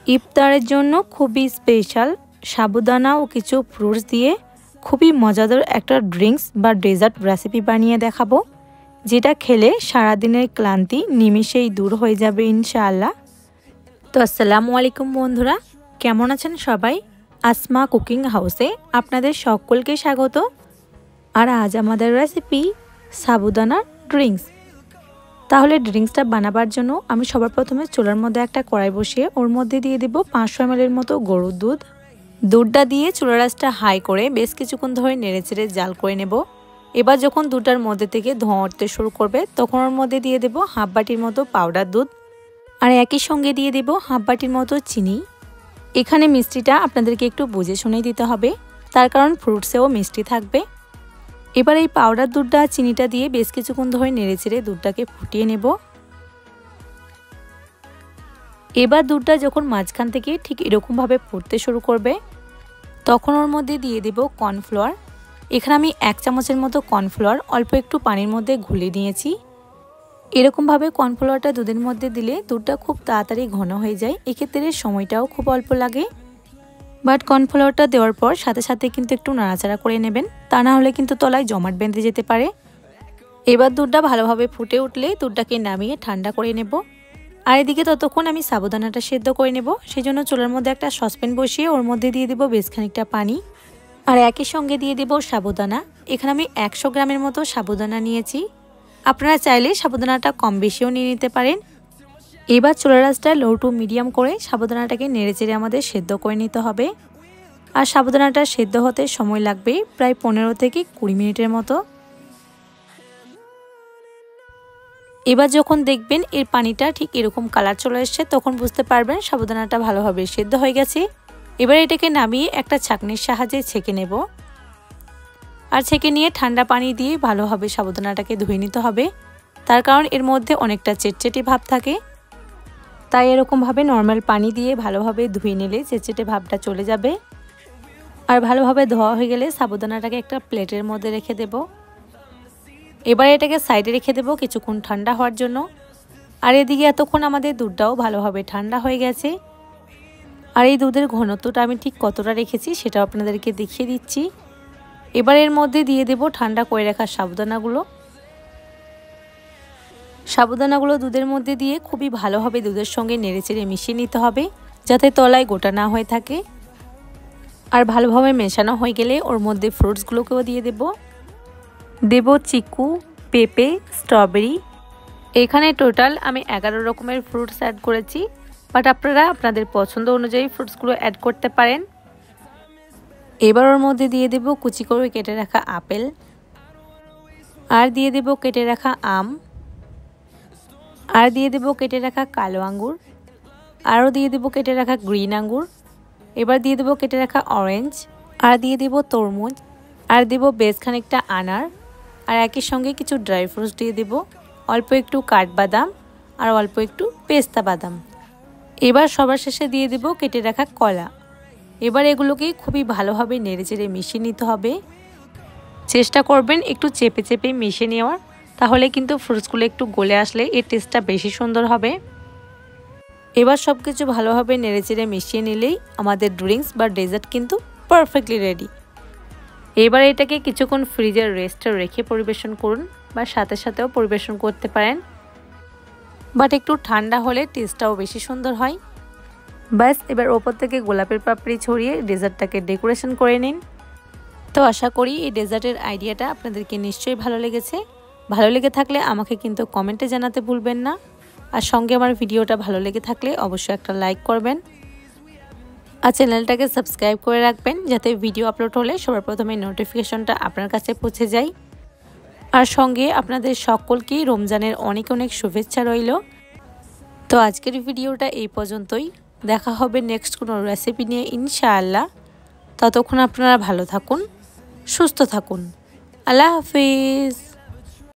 ইফতারের জন্য খুবই স্পেশাল সাবুদানা ও কিছু ফ্রুটস দিয়ে খুবই মজাদার একটা ড্রিঙ্কস বা ডেজার্ট রেসিপি বানিয়ে দেখাবো, যেটা খেলে সারাদিনের ক্লান্তি নিমিষেই দূর হয়ে যাবে ইনশাআল্লাহ। তো আসসালামু আলাইকুম বন্ধুরা, কেমন আছেন সবাই? আসমা কুকিং হাউসে আপনাদের সকলকে স্বাগত। আর আজ আমাদের রেসিপি সাবুদানা ড্রিঙ্কস। তাহলে ড্রিঙ্কসটা বানাবার জন্য আমি সবার প্রথমে চুলার মধ্যে একটা কড়াই বসিয়ে ওর মধ্যে দিয়ে দেব 500 ml মতো গরুর দুধটা দিয়ে চুলার আঁচটা হাই করে বেশ কিছুক্ষণ ধরে নেড়েচেড়ে জাল করে নেব। এবার যখন দুধটার মধ্যে থেকে ধোঁয়া উঠতে শুরু করবে তখন ওর মধ্যে দিয়ে দেব হাফ বাটির মতো পাউডার দুধ, আর একই সঙ্গে দিয়ে দেব হাফ বাটির মতো চিনি। এখানে মিষ্টিটা আপনাদেরকে একটু বুঝে শুনে দিতে হবে, তার কারণ ফ্রুটসেও মিষ্টি থাকবে। এবার এই পাউডার দুধটা চিনিটা দিয়ে বেশ কিছুক্ষণ ধরে নেড়েচেড়ে দুধটাকে ফুটিয়ে নেব। এবার দুধটা যখন মাঝখান থেকে ঠিক এরকমভাবে ফুটতে শুরু করবে তখন ওর মধ্যে দিয়ে দেব কর্নফ্লাওয়ার। এখানে আমি 1 চামচের মতো কর্নফ্লাওয়ার অল্প একটু পানির মধ্যে ঘুলে নিয়েছি। এরকমভাবে কর্নফ্লাওয়ারটা দুধের মধ্যে দিলে দুধটা খুব তাড়াতাড়ি ঘন হয়ে যায়, এক্ষেত্রে সময়টাও খুব অল্প লাগে। বাট কর্নফ্লাওয়ারটা দেওয়ার পর সাথে সাথে কিন্তু একটু নাড়াচাড়া করে নেবেন, তা না হলে কিন্তু তলায় জমাট বেঁধে যেতে পারে। এবার দুধটা ভালোভাবে ফুটে উঠলে দুধটাকে নামিয়ে ঠান্ডা করে নেব। আর এদিকে ততক্ষণ আমি সাবুদানাটা সেদ্ধ করে নেব। সেজন্য চুলার মধ্যে একটা সসপ্যান বসিয়ে ওর মধ্যে দিয়ে দেব বেশ খানিকটা পানি, আর একই সঙ্গে দিয়ে দেব সাবুদানা। এখানে আমি 100 গ্রামের মতো সাবুদানা নিয়েছি, আপনারা চাইলে সাবুদানাটা কম বেশিও নিয়ে নিতে পারেন। এবার চুলার আঁচটা লো টু মিডিয়াম করে সাবুদানাটাকে নেড়েচেড়ে আমাদের সেদ্ধ করে নিতে হবে। আর সাবুদানাটা সেদ্ধ হতে সময় লাগবে প্রায় 15 থেকে 20 মিনিটের মতো। এবার যখন দেখবেন এর পানিটা ঠিক এরকম কালার চলে এসছে তখন বুঝতে পারবেন সাবুদানাটা ভালোভাবে সেদ্ধ হয়ে গেছে। এবার এটাকে নামিয়ে একটা ছাঁকনির সাহায্যে ছেঁকে নেব, আর ছেঁকে নিয়ে ঠান্ডা পানি দিয়ে ভালোভাবে সাবুদানাটাকে ধুয়ে নিতে হবে, তার কারণ এর মধ্যে অনেকটা চেটচেটে ভাব থাকে। তাই এরকমভাবে নর্মাল পানি দিয়ে ভালোভাবে ধুয়ে নিলে চেটচেটে ভাবটা চলে যাবে। আর ভালোভাবে ধোয়া হয়ে গেলে সাবুদানাটাকে একটা প্লেটের মধ্যে রেখে দেব। এবার এটাকে সাইডে রেখে দেব কিছুক্ষণ ঠান্ডা হওয়ার জন্য। আর এদিকে এতক্ষণ আমাদের দুধটাও ভালোভাবে ঠান্ডা হয়ে গেছে। আর এই দুধের ঘনত্বটা আমি ঠিক কতটা রেখেছি সেটাও আপনাদেরকে দেখিয়ে দিচ্ছি। এবার এর মধ্যে দিয়ে দেব ঠান্ডা করে রাখা সাবুদানাগুলো দুধের মধ্যে দিয়ে খুবই ভালোভাবে দুধের সঙ্গে নেড়েচেড়ে মিশিয়ে নিতে হবে, যাতে তলায় গোটা না হয়ে থাকে। আর ভালোভাবে মেশানো হয়ে গেলে ওর মধ্যে ফ্রুটসগুলোকেও দিয়ে দেব চিকু, পেঁপে, স্ট্রবেরি। এখানে টোটাল আমি 11 রকমের ফ্রুটস অ্যাড করেছি, বাট আপনারা আপনাদের পছন্দ অনুযায়ী ফ্রুটসগুলো অ্যাড করতে পারেন। এবার ওর মধ্যে দিয়ে দেব কুচি করে কেটে রাখা আপেল, আর দিয়ে দেব কেটে রাখা আম, আর দিয়ে দেব কেটে রাখা কালো আঙ্গুর, আরও দিয়ে দেব কেটে রাখা গ্রিন আঙ্গুর। এবার দিয়ে দেব কেটে রাখা অরেঞ্জ, আর দিয়ে দেব তরমুজ, আর দেব বেশ খানিকটা আনার, আর একই সঙ্গে কিছু ড্রাই ফ্রুটস দিয়ে দেব, অল্প একটু কাঠবাদাম আর অল্প একটু পেস্তা বাদাম। এবার সবার শেষে দিয়ে দেব কেটে রাখা কলা। এবার এগুলোকে খুবই ভালোভাবে নেড়েচেড়ে মিশিয়ে নিতে হবে। চেষ্টা করবেন একটু চেপে চেপে মিশিয়ে নেওয়ার, তাহলে কিন্তু ফ্রুটসগুলো একটু গলে আসলে এর টেস্টটা বেশি সুন্দর হবে। এবার সব কিছু ভালোভাবে নেড়েচেড়ে মিশিয়ে নিলেই আমাদের ড্রিঙ্কস বা ডেজার্ট কিন্তু পারফেক্টলি রেডি। এবার এটাকে কিছুক্ষণ ফ্রিজের রেস্টে রেখে পরিবেশন করুন, বা সাথে সাথেও পরিবেশন করতে পারেন, বাট একটু ঠান্ডা হলে টেস্টটাও বেশি সুন্দর হয়। ব্যাস, এবার ওপর থেকে গোলাপের পাপড়ি ছড়িয়ে ডেজার্টটাকে ডেকোরেশন করে নিন। তো আশা করি এই ডেজার্টের আইডিয়াটা আপনাদেরকে নিশ্চয়ই ভালো লেগেছে। ভালো লেগে থাকলে আমাকে কিন্তু কমেন্টে জানাতে ভুলবেন না, আর সঙ্গে আমার ভিডিওটা ভালো লেগে থাকলে অবশ্যই একটা লাইক করবেন, আর চ্যানেলটাকে সাবস্ক্রাইব করে রাখবেন যাতে ভিডিও আপলোড হলে সবার প্রথমে নোটিফিকেশনটা আপনার কাছে পৌঁছে যায়। আর সঙ্গে আপনাদের সকলকেই রমজানের অনেক অনেক শুভেচ্ছা রইল। তো আজকের ভিডিওটা এই পর্যন্তই, দেখা হবে নেক্সট কোনো রেসিপি নিয়ে ইনশাআল্লাহ। ততক্ষণ আপনারা ভালো থাকুন, সুস্থ থাকুন। আল্লাহ হাফিজ।